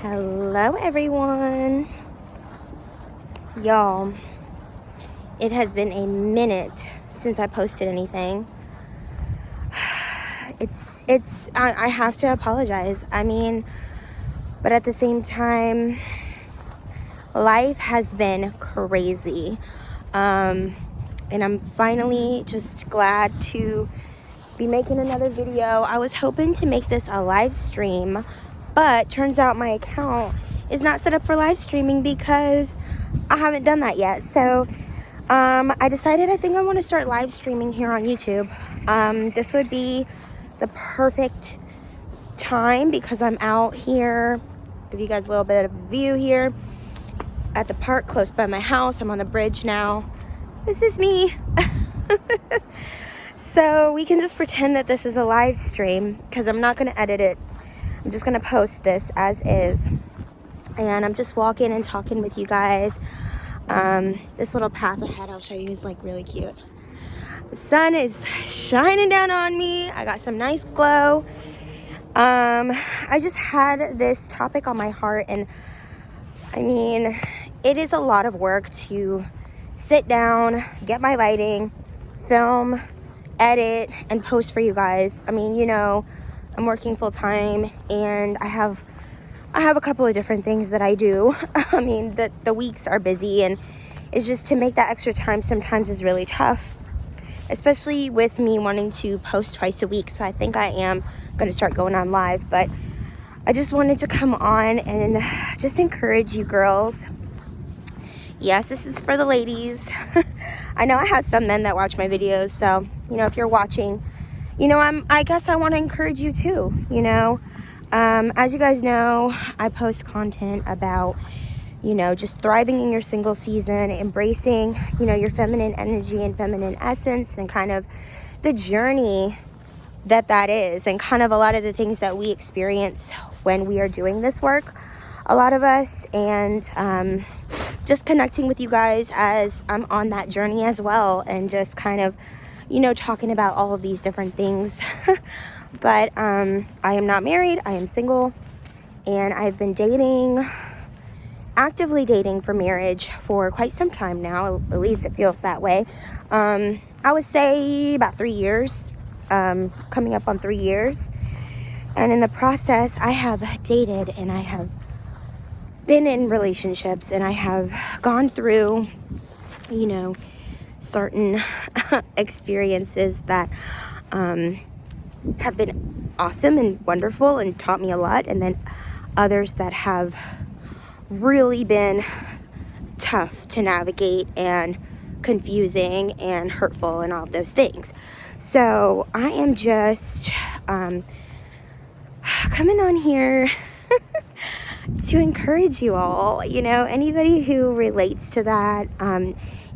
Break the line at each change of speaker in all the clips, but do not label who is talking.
Hello everyone. Y'all, it has been a minute since I posted anything. I have to apologize. But at the same time, life has been crazy. And I'm finally just glad to be making another video. I was hoping to make this a live stream, but turns out my account is not set up for live streaming because I haven't done that yet. So I decided I think I want to start live streaming here on YouTube. This would be the perfect time because I'm out here. Give you guys a little bit of a view here at the park close by my house. I'm on the bridge now. This is me. So we can just pretend that this is a live stream because I'm not going to edit it. I'm just going to post this as is. And I'm just walking and talking with you guys. This little path ahead I'll show you is like really cute. The sun is shining down on me. I got some nice glow. I just had this topic on my heart, and it is a lot of work to sit down, get my lighting, film, edit, and post for you guys. I'm working full time, and I have a couple of different things that I do. The weeks are busy, and it's just to make that extra time sometimes is really tough, especially with me wanting to post twice a week. So I think I am going to start going on live, but I just wanted to come on and just encourage you girls. Yes, this is for the ladies. I know I have some men that watch my videos, so if you're watching, I guess I want to encourage you too. As you guys know, I post content about just thriving in your single season, embracing your feminine energy and feminine essence, and kind of the journey that is, and kind of a lot of the things that we experience when we are doing this work, a lot of us, and just connecting with you guys as I'm on that journey as well, and just kind of talking about all of these different things. But I am not married. I am single, and I've been actively dating for marriage for quite some time now. At least it feels that way. I would say about 3 years, coming up on 3 years. And in the process, I have dated, and I have been in relationships, and I have gone through, certain experiences that have been awesome and wonderful and taught me a lot, and then others that have really been tough to navigate and confusing and hurtful and all of those things. So I am just coming on here to encourage you all, anybody who relates to that.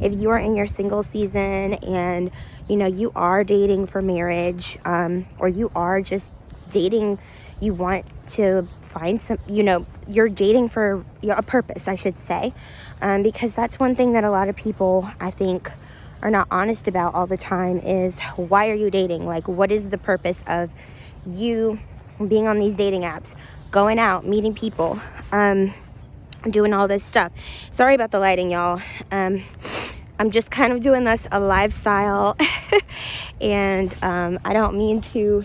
If you are in your single season and you are dating for marriage, or you are just dating, you want to find some, you're dating for a purpose, I should say, because that's one thing that a lot of people, I think, are not honest about all the time is, why are you dating? Like, what is the purpose of you being on these dating apps, going out, meeting people, doing all this stuff? Sorry about the lighting, y'all. I'm just kind of doing this a lifestyle, and I don't mean to,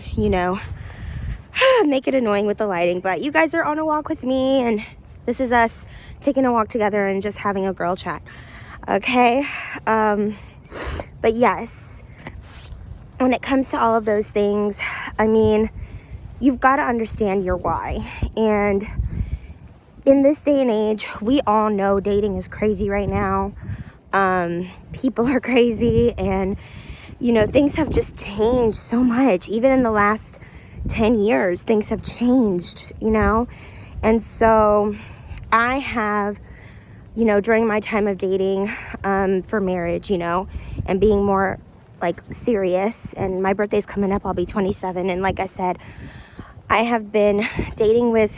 make it annoying with the lighting, but you guys are on a walk with me, and this is us taking a walk together and just having a girl chat, okay? But yes, when it comes to all of those things, you've got to understand your why. And in this day and age, we all know dating is crazy right now. People are crazy, and things have just changed so much. Even in the last 10 years, things have changed, and so I have, during my time of dating, for marriage, and being more like serious, and my birthday's coming up, I'll be 27, and like I said, I have been dating with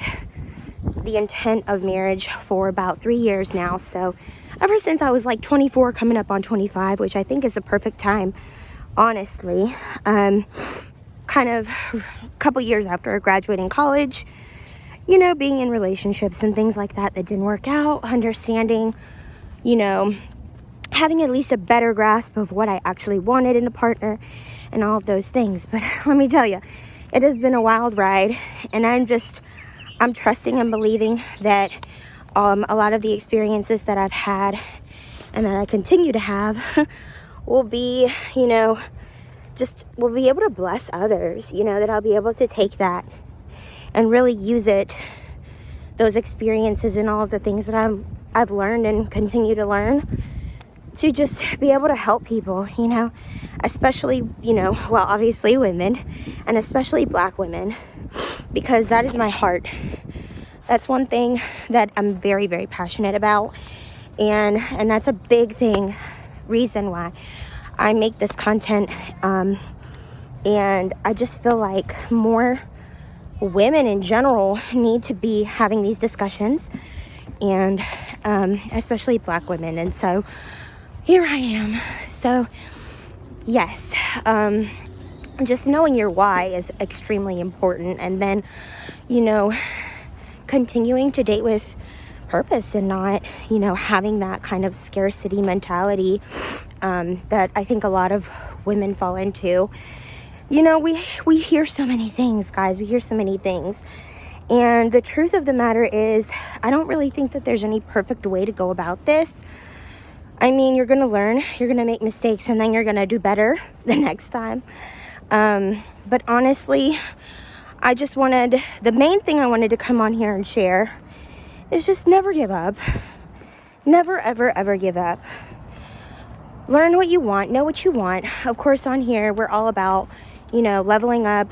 the intent of marriage for about 3 years now. So ever since I was like 24, coming up on 25, which I think is the perfect time, honestly, kind of a couple years after graduating college, being in relationships and things like that didn't work out, understanding, having at least a better grasp of what I actually wanted in a partner and all of those things. But let me tell you, it has been a wild ride, and I'm trusting and believing that a lot of the experiences that I've had and that I continue to have will be, will be able to bless others, that I'll be able to take that and really use it, those experiences and all of the things that I've learned and continue to learn, to just be able to help people, especially, obviously women, and especially Black women, because that is my heart. That's one thing that I'm very, very passionate about, and that's a big reason why I make this content, and I just feel like more women in general need to be having these discussions, and especially Black women. And so here I am. So yes, just knowing your why is extremely important, and then continuing to date with purpose and not having that kind of scarcity mentality that I think a lot of women fall into. We hear so many things, guys. We hear so many things. And the truth of the matter is, I don't really think that there's any perfect way to go about this. I mean, you're going to learn, you're going to make mistakes, and then you're going to do better the next time. But honestly, the main thing I wanted to come on here and share is just never give up. Never, ever, ever give up. Learn what you want, know what you want. Of course, on here, we're all about, leveling up,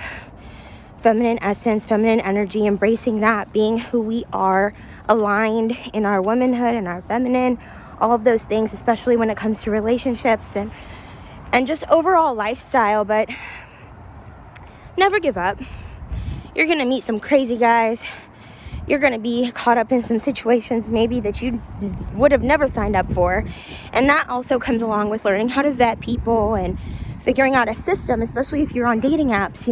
feminine essence, feminine energy, embracing that, being who we are, aligned in our womanhood and our feminine, all of those things, especially when it comes to relationships and just overall lifestyle. But never give up. You're going to meet some crazy guys. You're going to be caught up in some situations maybe that you would have never signed up for. And that also comes along with learning how to vet people and figuring out a system, especially if you're on dating apps,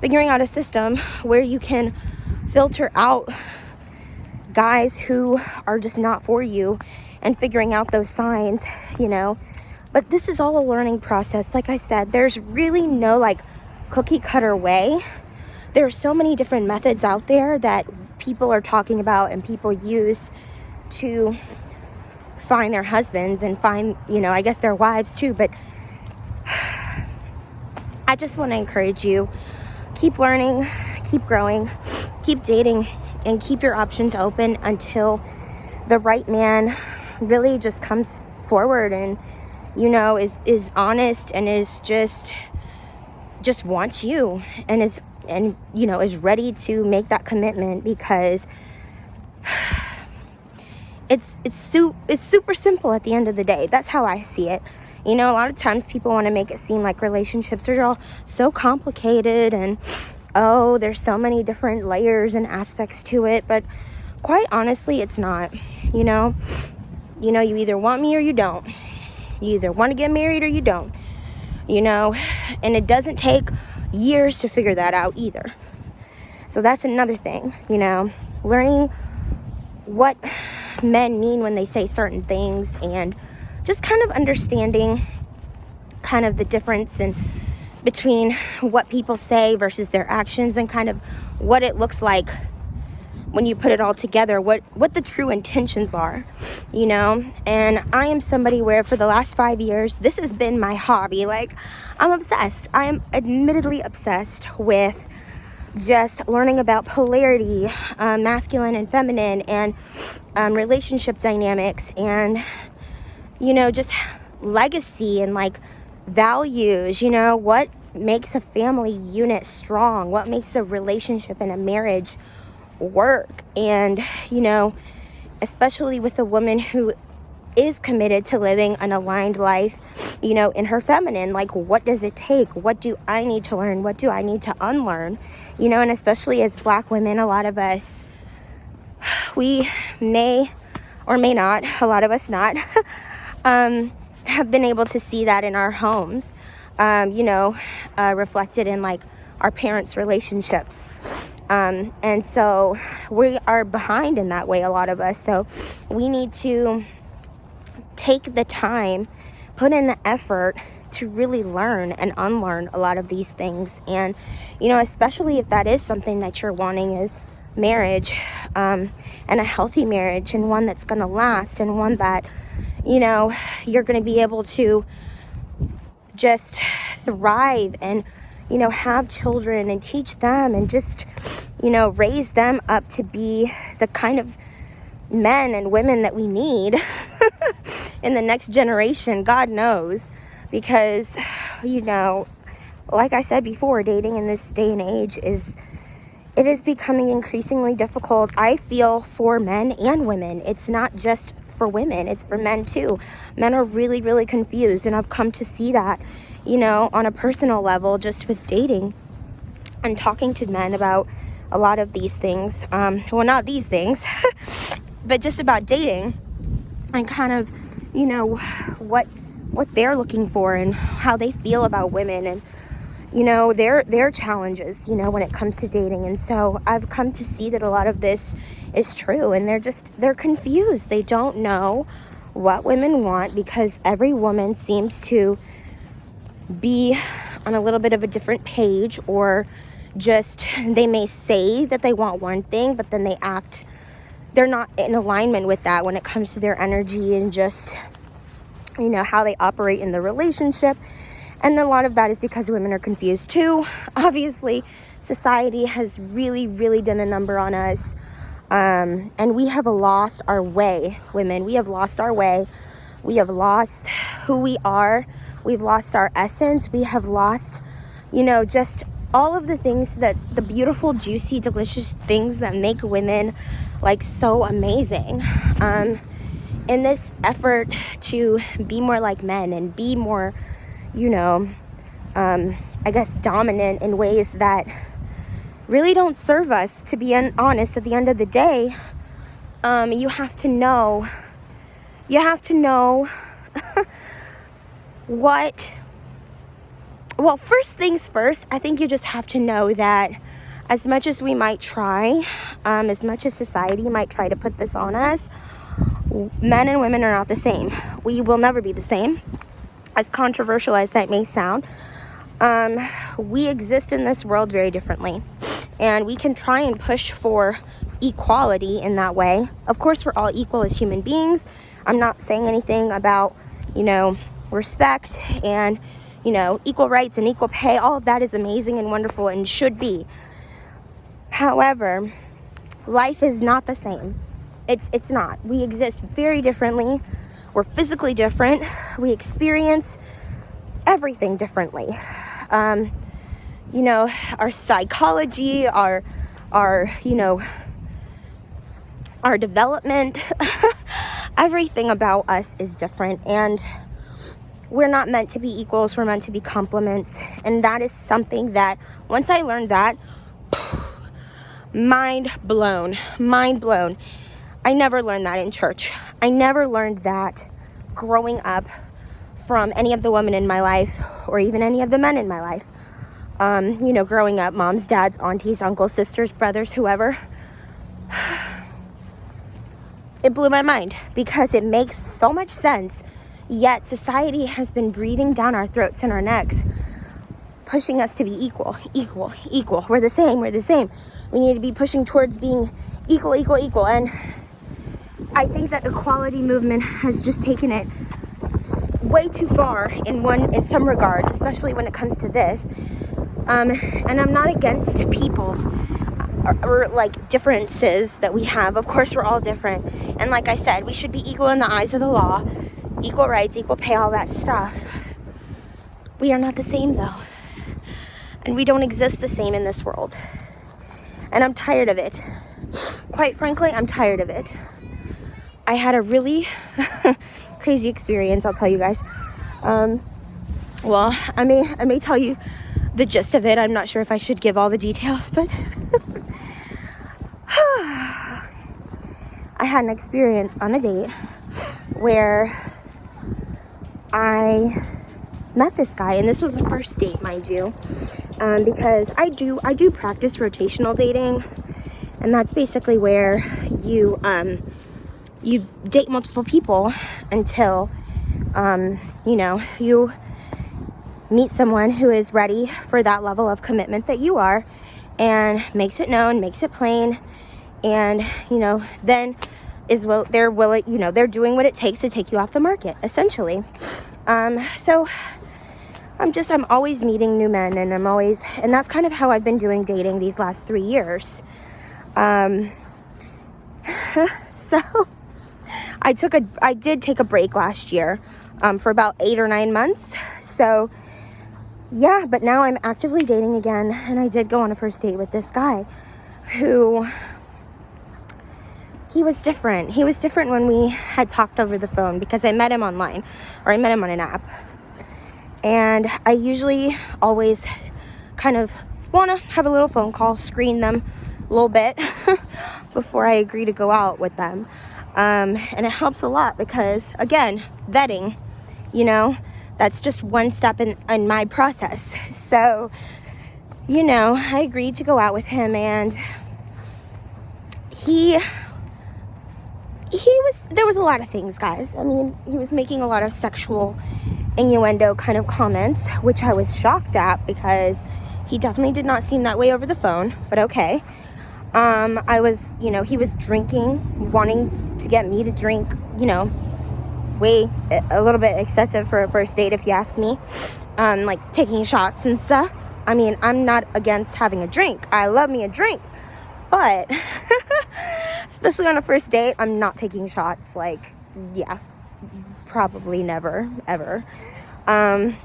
figuring out a system where you can filter out guys who are just not for you and figuring out those signs, But this is all a learning process. Like I said, there's really no cookie cutter way. There are so many different methods out there that people are talking about and people use to find their husbands and find, I guess their wives too. But I just want to encourage you, keep learning, keep growing, keep dating, and keep your options open until the right man really just comes forward and, is honest and is just wants you and is ready to make that commitment, because it's super simple at the end of the day. That's how I see it. A lot of times people want to make it seem like relationships are all so complicated and, there's so many different layers and aspects to it. But quite honestly, it's not. You either want me or you don't. You either want to get married or you don't. And it doesn't take years to figure that out either. So that's another thing, learning what men mean when they say certain things, and just kind of understanding kind of the difference between what people say versus their actions, and kind of what it looks like when you put it all together, what the true intentions are, And I am somebody where for the last 5 years, this has been my hobby. I'm obsessed. I am admittedly obsessed with just learning about polarity, masculine and feminine, and relationship dynamics, and, just legacy and values, what makes a family unit strong, what makes a relationship and a marriage work. And especially with a woman who is committed to living an aligned life, in her feminine, what does it take? What do I need to learn? What do I need to unlearn? And especially as Black women, a lot of us, we may or may not, a lot of us not, have been able to see that in our homes, reflected in our parents' relationships. And so we are behind in that way, a lot of us. So we need to take the time, put in the effort to really learn and unlearn a lot of these things. And, especially if that is something that you're wanting, is marriage, and a healthy marriage, and one that's going to last, and one that, you're going to be able to just thrive and, have children and teach them and just, raise them up to be the kind of men and women that we need in the next generation. God knows, because, like I said before, dating in this day and age is becoming increasingly difficult, I feel, for men and women. It's not just for women, it's for men too. Men are really, really confused, and I've come to see that, on a personal level, just with dating and talking to men about a lot of these things. Well, not these things, but just about dating, and kind of, what they're looking for and how they feel about women, and their challenges, when it comes to dating. And so I've come to see that a lot of this is true, and they're confused. They don't know what women want, because every woman seems to be on a little bit of a different page, or just, they may say that they want one thing, but then they're not in alignment with that when it comes to their energy and just, how they operate in the relationship. And a lot of that is because women are confused too. Obviously, society has really, really done a number on us. And we have lost our way, women. We have lost our way. We have lost who we are. We've lost our essence. We have lost, just all of the things, the beautiful, juicy, delicious things that make women so amazing. In this effort to be more like men and be more, I guess, dominant in ways that really don't serve us, to be honest. At the end of the day, you have to know well, first things first, I think you just have to know that as much as we might try, as much as society might try to put this on us, men and women are not the same. We will never be the same. As controversial as that may sound, we exist in this world very differently, and we can try and push for equality in that way. Of course, we're all equal as human beings. I'm not saying anything about, respect and, equal rights and equal pay. All of that is amazing and wonderful and should be. However, life is not the same. It's not. We exist very differently. We're physically different. We experience everything differently. Our psychology, our development, everything about us is different. And we're not meant to be equals. We're meant to be complements. And that is something that, once I learned that, mind blown. I never learned that in church. I never learned that growing up from any of the women in my life, or even any of the men in my life. Growing up, moms, dads, aunties, uncles, sisters, brothers, whoever. It blew my mind, because it makes so much sense. Yet society has been breathing down our throats and our necks, pushing us to be equal. We're the same. We need to be pushing towards being equal. And I think that equality movement has just taken it way too far in some regards, especially when it comes to this. And I'm not against people or differences that we have. Of course, we're all different. And like I said, we should be equal in the eyes of the law, equal rights, equal pay, all that stuff. We are not the same, though. And we don't exist the same in this world. And I'm tired of it. Quite frankly, I'm tired of it. I had a really crazy experience, I'll tell you guys. Well, I may tell you the gist of it. I'm not sure if I should give all the details, but I had an experience on a date where I met this guy, and this was the first date, mind you. because I do practice rotational dating, and that's basically where you date multiple people until you meet someone who is ready for that level of commitment that you are, and makes it known, makes it plain, and then they're willing, they're doing what it takes to take you off the market, essentially. So I'm always meeting new men, and and that's kind of how I've been doing dating these last 3 years. So I did take a break last year, for about 8 or 9 months. So yeah, but now I'm actively dating again, and I did go on a first date with this guy who, he was different. He was different when we had talked over the phone, because I met him online, or I met him on an app. And I usually always kind of want to have a little phone call, screen them a little bit before I agree to go out with them. And it helps a lot because, again, vetting, that's just one step in my process. So, I agreed to go out with him, and there was a lot of things, guys. I mean, he was making a lot of sexual innuendo kind of comments, which I was shocked at, because he definitely did not seem that way over the phone, but okay. He was drinking, wanting to get me to drink, way a little bit excessive for a first date, if you ask me. Like taking shots and stuff. I mean, I'm not against having a drink. I love me a drink, but especially on a first date, I'm not taking shots. Like, yeah, probably never, ever. And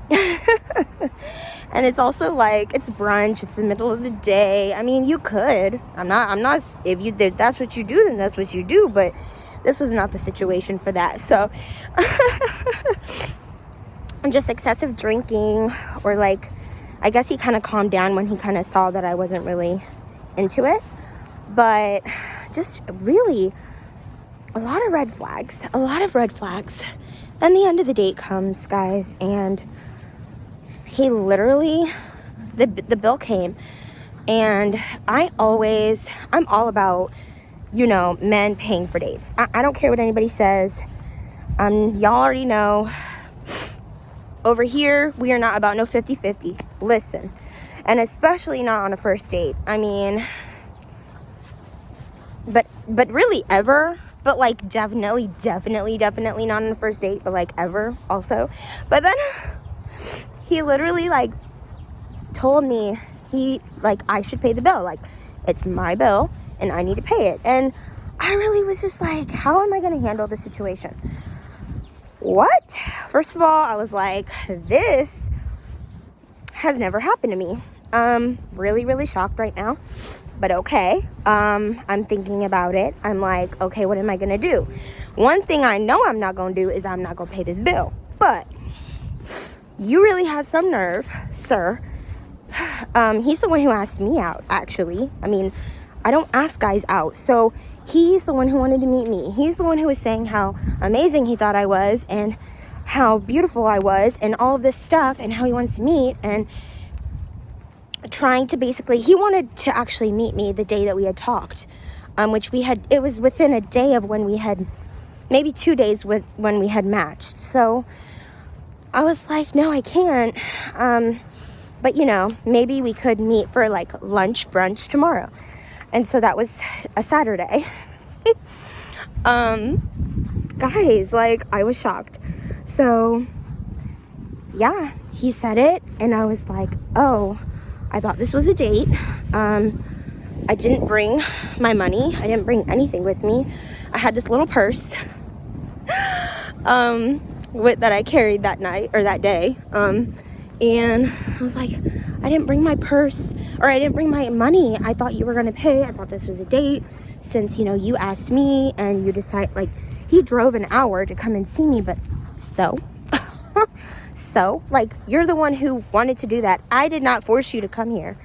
it's also like, it's brunch, it's the middle of the day. I mean, you could. I'm not, if that's what you do, then that's what you do, but this was not the situation for that. So, just excessive drinking, or like, I guess he kind of calmed down when he kind of saw that I wasn't really into it. But just really a lot of red flags. Then the end of the date comes, guys, and he literally, the bill came, and I'm all about, men paying for dates. I don't care what anybody says. Y'all already know, over here, we are not about no 50-50. Listen, and especially not on a first date. I mean, but really ever, but like definitely not on the first date, but like ever also. But then he literally like told me I should pay the bill. Like, it's my bill and I need to pay it. And I really was just like, how am I going to handle this situation? What? First of all, I was like, this has never happened to me. Really shocked right now, but okay. I'm thinking about it. I'm like, okay, what am I going to do? One thing I know I'm not going to do is I'm not going to pay this bill. But you really have some nerve, sir. He's the one who asked me out, actually. I mean, I don't ask guys out. So he's the one who wanted to meet me. He's the one who was saying how amazing he thought I was, and how beautiful I was, and all of this stuff, and how he wants to meet, and trying to he wanted to actually meet me the day that we had talked, which it was within a day of when we had, maybe 2 days when we had matched. So I was like, no, I can't. But maybe we could meet for like lunch, brunch tomorrow. And so that was a Saturday. Guys, like, I was shocked. So yeah, he said it, and I was like, oh, I thought this was a date. I didn't bring my money. I didn't bring anything with me. I had this little purse that I carried that night, or that day. And I was like, I didn't bring my purse, or I didn't bring my money. I thought you were going to pay. I thought this was a date, since, you asked me, and you decide, like, he drove an hour to come and see me, but so, like, you're the one who wanted to do that. I did not force you to come here.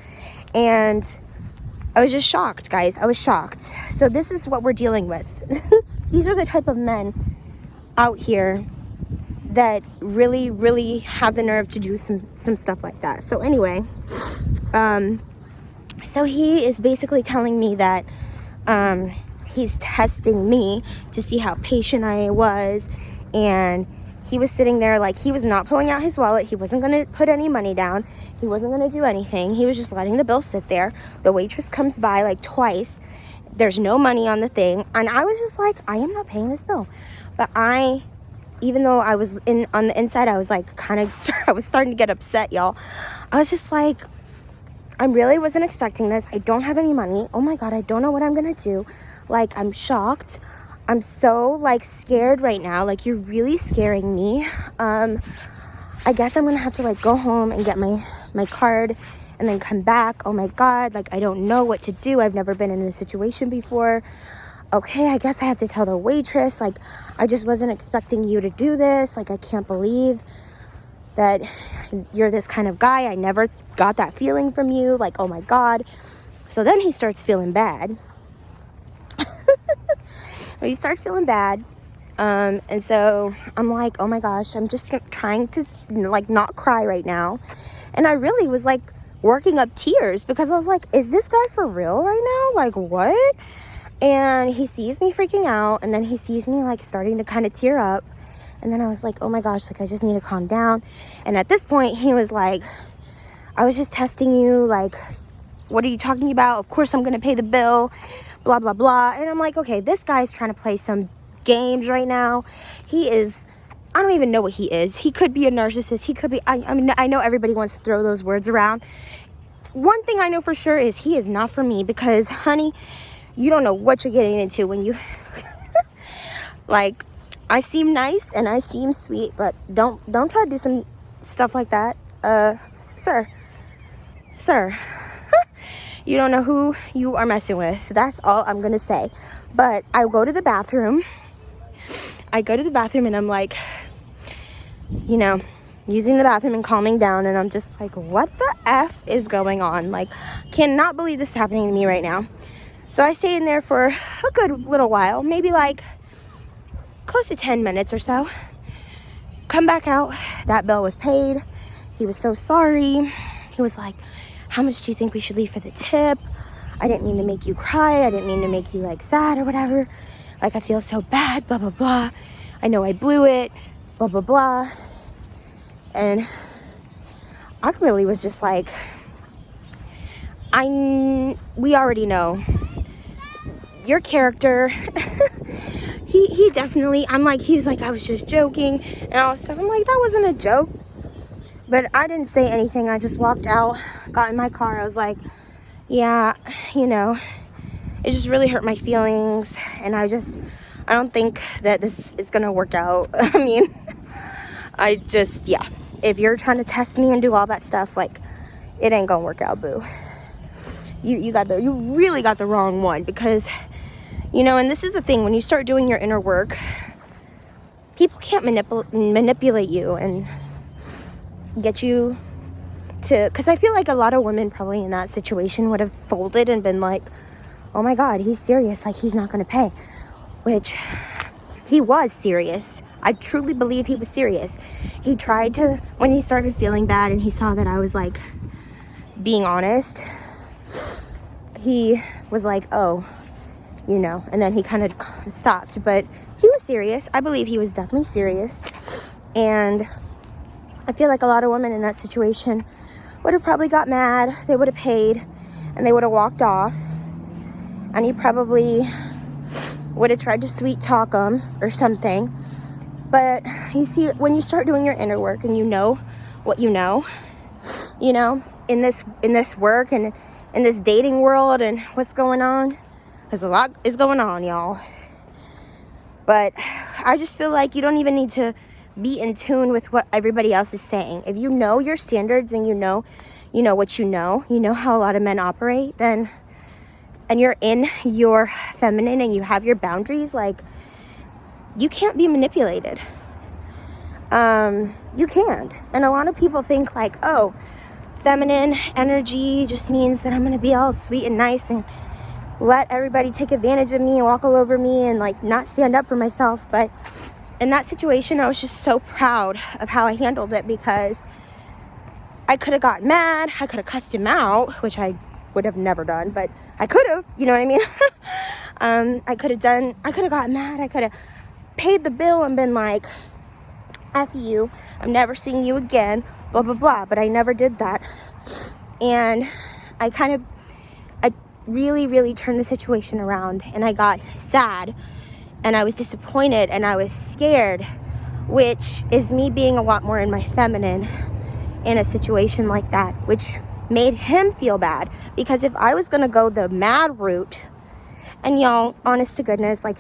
And I was just shocked, guys. I was shocked. So this is what we're dealing with. These are the type of men out here that really have the nerve to do some stuff like that. So anyway, So he is basically telling me that he's testing me to see how patient I was, and he was sitting there like he was not pulling out his wallet. He wasn't going to put any money down. He wasn't going to do anything. He was just letting the bill sit there. The waitress comes by like twice. There's no money on the thing, and I was just like, I am not paying this bill. But even though I was on the inside, I was like I was starting to get upset, y'all. I was just like, I really wasn't expecting this. I don't have any money. Oh my God, I don't know what I'm gonna do. Like, I'm shocked. I'm so like scared right now. Like, you're really scaring me. I guess I'm gonna have to like go home and get my card and then come back. Oh my God, like I don't know what to do. I've never been in this situation before. Okay, I guess I have to tell the waitress, like, I just wasn't expecting you to do this. Like, I can't believe that you're this kind of guy. I never got that feeling from you. Like, oh my God. So then he starts feeling bad. He starts feeling bad. And so I'm like, oh my gosh, I'm just trying to like not cry right now. And I really was like working up tears because I was like, is this guy for real right now? Like, what? And he sees me freaking out, and then he sees me like starting to kind of tear up. And then I was like, oh my gosh, like I just need to calm down. And at this point he was like, I was just testing you, like, what are you talking about? Of course I'm gonna pay the bill, blah blah blah. And I'm like, okay, this guy's trying to play some games right now. I don't even know what he is. He could be a narcissist. He could be, I mean, I know everybody wants to throw those words around. One thing I know for sure is he is not for me, because honey, you don't know what you're getting into when you like, I seem nice and I seem sweet, but don't try to do some stuff like that. Sir, you don't know who you are messing with. That's all I'm gonna say. But I go to the bathroom and I'm like, you know, using the bathroom and calming down, and I'm just like, what the F is going on? Like, cannot believe this is happening to me right now. So I stay in there for a good little while, maybe like close to 10 minutes or so. Come back out. That bill was paid. He was so sorry. He was like, how much do you think we should leave for the tip? I didn't mean to make you cry. I didn't mean to make you like sad or whatever. Like, I feel so bad, blah, blah, blah. I know I blew it, blah, blah, blah. And I really was just like, we already know your character. he definitely, he was like, I was just joking and all this stuff. I'm like, that wasn't a joke. But I didn't say anything. I just walked out, got in my car. I was like, yeah, you know, it just really hurt my feelings. And I don't think that this is going to work out. I mean, yeah. If you're trying to test me and do all that stuff, like, it ain't going to work out, boo. You really got the wrong one, because, you know, and this is the thing, when you start doing your inner work, people can't manipulate you and get you to, because I feel like a lot of women probably in that situation would have folded and been like, oh my God, he's serious, like he's not going to pay, which he was serious. I truly believe he was serious. He tried to, when he started feeling bad and he saw that I was like being honest, he was like, oh, you know, and then he kind of stopped. But he was serious. I believe he was definitely serious. And I feel like a lot of women in that situation would have probably got mad. They would have paid and they would have walked off. And he probably would have tried to sweet talk him or something. But you see, when you start doing your inner work and you know what you know, in this work and in this dating world and what's going on, there's a lot is going on, y'all. But I just feel like you don't even need to be in tune with what everybody else is saying. If you know your standards and you know what you know how a lot of men operate, then, and you're in your feminine and you have your boundaries, like, you can't be manipulated. You can't. And a lot of people think like, oh, feminine energy just means that I'm going to be all sweet and nice and let everybody take advantage of me and walk all over me and like not stand up for myself. But in that situation, I was just so proud of how I handled it, because I could have got mad. I could have cussed him out, which I would have never done, but I could have, you know what I mean? I could have got mad. I could have paid the bill and been like, F you, I'm never seeing you again, blah, blah, blah. But I never did that. And I really, really turned the situation around, and I got sad, and I was disappointed, and I was scared, which is me being a lot more in my feminine in a situation like that, which made him feel bad. Because if I was gonna go the mad route, and y'all, honest to goodness, like,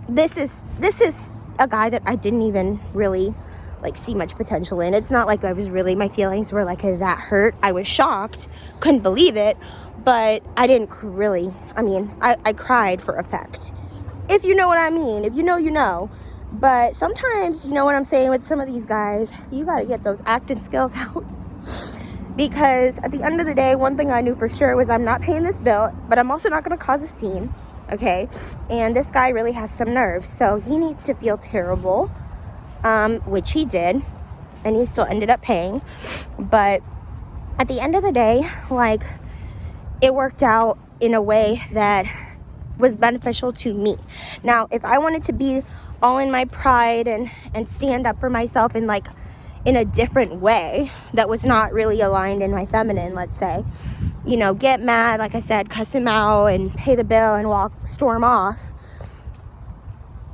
this is a guy that I didn't even really like see much potential in. It's not like my feelings were like that hurt. I was shocked, couldn't believe it, but I didn't really, I cried for effect. If you know what I mean. If you know, you know. But sometimes, you know what I'm saying, with some of these guys, you got to get those acting skills out. Because at the end of the day, one thing I knew for sure was I'm not paying this bill, but I'm also not going to cause a scene, okay? And this guy really has some nerve, so he needs to feel terrible, which he did, and he still ended up paying. But at the end of the day, like, it worked out in a way that was beneficial to me. Now, if I wanted to be all in my pride and stand up for myself in like in a different way that was not really aligned in my feminine, let's say, you know, get mad, like I said, cuss him out and pay the bill and storm off,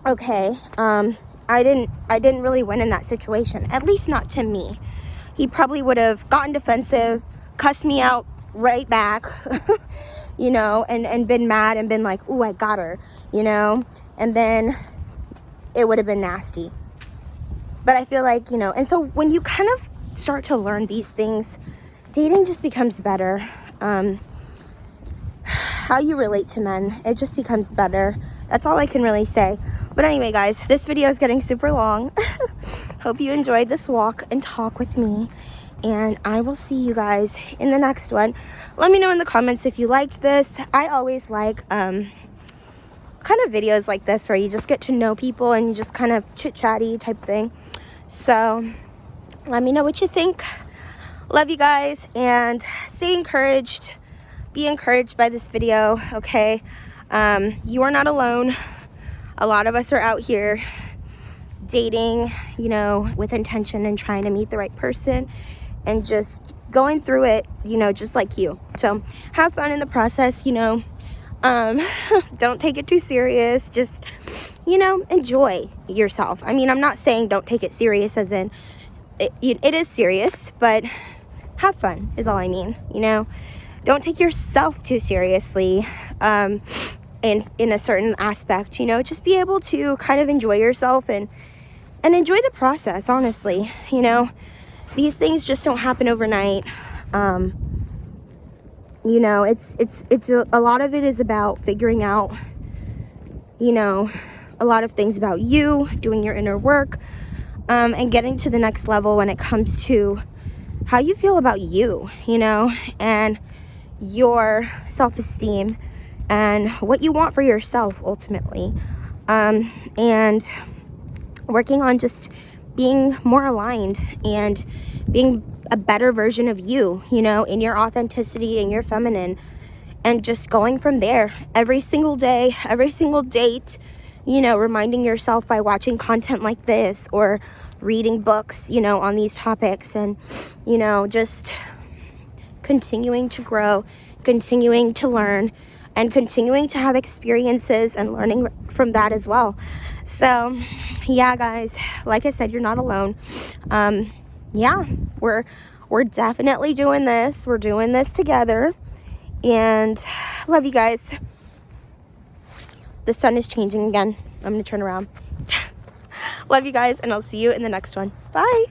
okay, I didn't really win in that situation, at least not to me. He probably would have gotten defensive, cussed me out right back, you know, and been mad and been like, ooh, I got her, you know, and then it would have been nasty. But I feel like, you know, and so when you kind of start to learn these things, dating just becomes better. How you relate to men, it just becomes better. That's all I can really say. But anyway, guys, this video is getting super long. Hope you enjoyed this walk and talk with me. And I will see you guys in the next one. Let me know in the comments if you liked this. I always like kind of videos like this where you just get to know people and you just kind of chit-chatty type thing. So let me know what you think. Love you guys, and stay encouraged. Be encouraged by this video, okay? You are not alone. A lot of us are out here dating, you know, with intention and trying to meet the right person and just going through it, you know, just like you. So have fun in the process, you know. Don't take it too serious. Just, you know, enjoy yourself. I mean, I'm not saying don't take it serious as in it is serious, but have fun is all I mean, you know. Don't take yourself too seriously in a certain aspect, you know. Just be able to kind of enjoy yourself and enjoy the process, honestly. You know, these things just don't happen overnight. You know, it's a lot of it is about figuring out, you know, a lot of things about you, doing your inner work, and getting to the next level when it comes to how you feel about you, you know, and your self-esteem and what you want for yourself ultimately, and working on just being more aligned and being a better version of you, you know, in your authenticity and your feminine, and just going from there every single day, every single date, you know, reminding yourself by watching content like this or reading books, you know, on these topics, and, you know, just continuing to grow, continuing to learn, and continuing to have experiences and learning from that as well. So yeah, guys, like I said, you're not alone. Yeah, we're definitely doing this. We're doing this together, and love you guys. The sun is changing again. I'm gonna turn around. Love you guys, and I'll see you in the next one. Bye.